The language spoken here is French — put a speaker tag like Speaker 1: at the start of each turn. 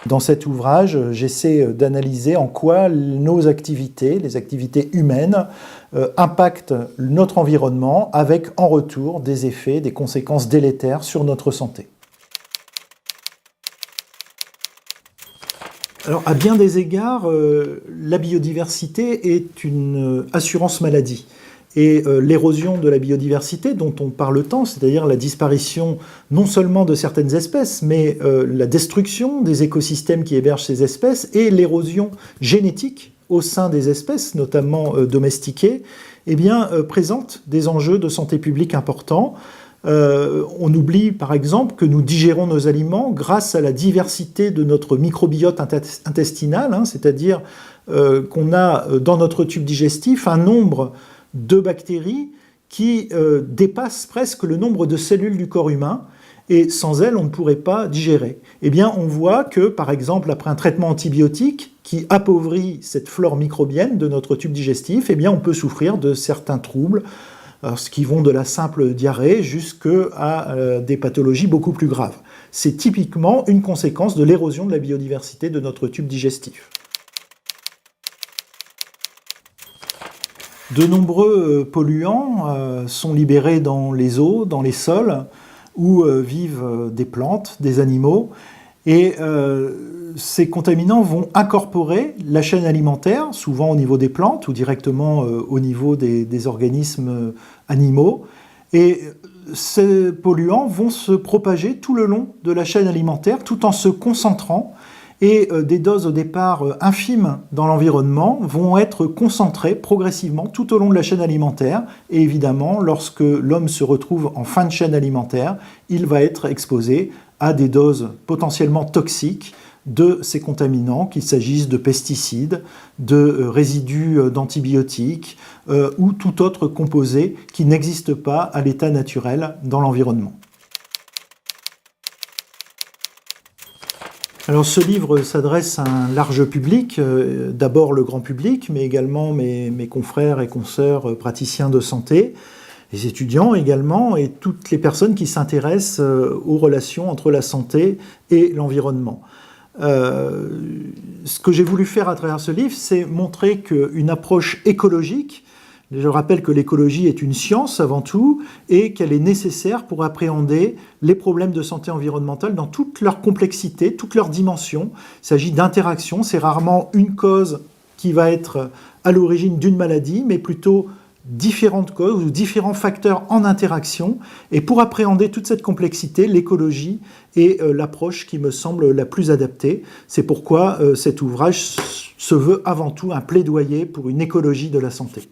Speaker 1: Dans cet ouvrage, j'essaie d'analyser en quoi nos activités, les activités humaines, impactent notre environnement avec en retour des effets, des conséquences délétères sur notre santé. Alors, à bien des égards, la biodiversité est une assurance maladie. Et l'érosion de la biodiversité dont on parle tant, c'est-à-dire la disparition non seulement de certaines espèces, mais la destruction des écosystèmes qui hébergent ces espèces et l'érosion génétique au sein des espèces, notamment domestiquées, eh bien, présentent des enjeux de santé publique importants. On oublie par exemple que nous digérons nos aliments grâce à la diversité de notre microbiote intestinal, hein, c'est-à-dire qu'on a dans notre tube digestif un nombre de bactéries qui dépassent presque le nombre de cellules du corps humain, et sans elles, on ne pourrait pas digérer. Eh bien, on voit que, par exemple, après un traitement antibiotique qui appauvrit cette flore microbienne de notre tube digestif, eh bien, on peut souffrir de certains troubles, ce qui vont de la simple diarrhée jusqu'à des pathologies beaucoup plus graves. C'est typiquement une conséquence de l'érosion de la biodiversité de notre tube digestif. De nombreux polluants sont libérés dans les eaux, dans les sols, où vivent des plantes, des animaux, et ces contaminants vont incorporer la chaîne alimentaire, souvent au niveau des plantes ou directement au niveau des organismes animaux, et ces polluants vont se propager tout le long de la chaîne alimentaire tout en se concentrant, et des doses au départ infimes dans l'environnement vont être concentrées progressivement tout au long de la chaîne alimentaire. Et évidemment, lorsque l'homme se retrouve en fin de chaîne alimentaire, il va être exposé à des doses potentiellement toxiques de ces contaminants, qu'il s'agisse de pesticides, de résidus d'antibiotiques ou tout autre composé qui n'existe pas à l'état naturel dans l'environnement. Alors ce livre s'adresse à un large public, d'abord le grand public, mais également mes confrères et consoeurs praticiens de santé, les étudiants également, et toutes les personnes qui s'intéressent aux relations entre la santé et l'environnement. Ce que j'ai voulu faire à travers ce livre, c'est montrer qu'une approche écologique, je rappelle que l'écologie est une science avant tout et qu'elle est nécessaire pour appréhender les problèmes de santé environnementale dans toute leur complexité, toutes leurs dimensions. Il s'agit d'interactions, c'est rarement une cause qui va être à l'origine d'une maladie, mais plutôt différentes causes ou différents facteurs en interaction. Et pour appréhender toute cette complexité, l'écologie est l'approche qui me semble la plus adaptée. C'est pourquoi cet ouvrage se veut avant tout un plaidoyer pour une écologie de la santé.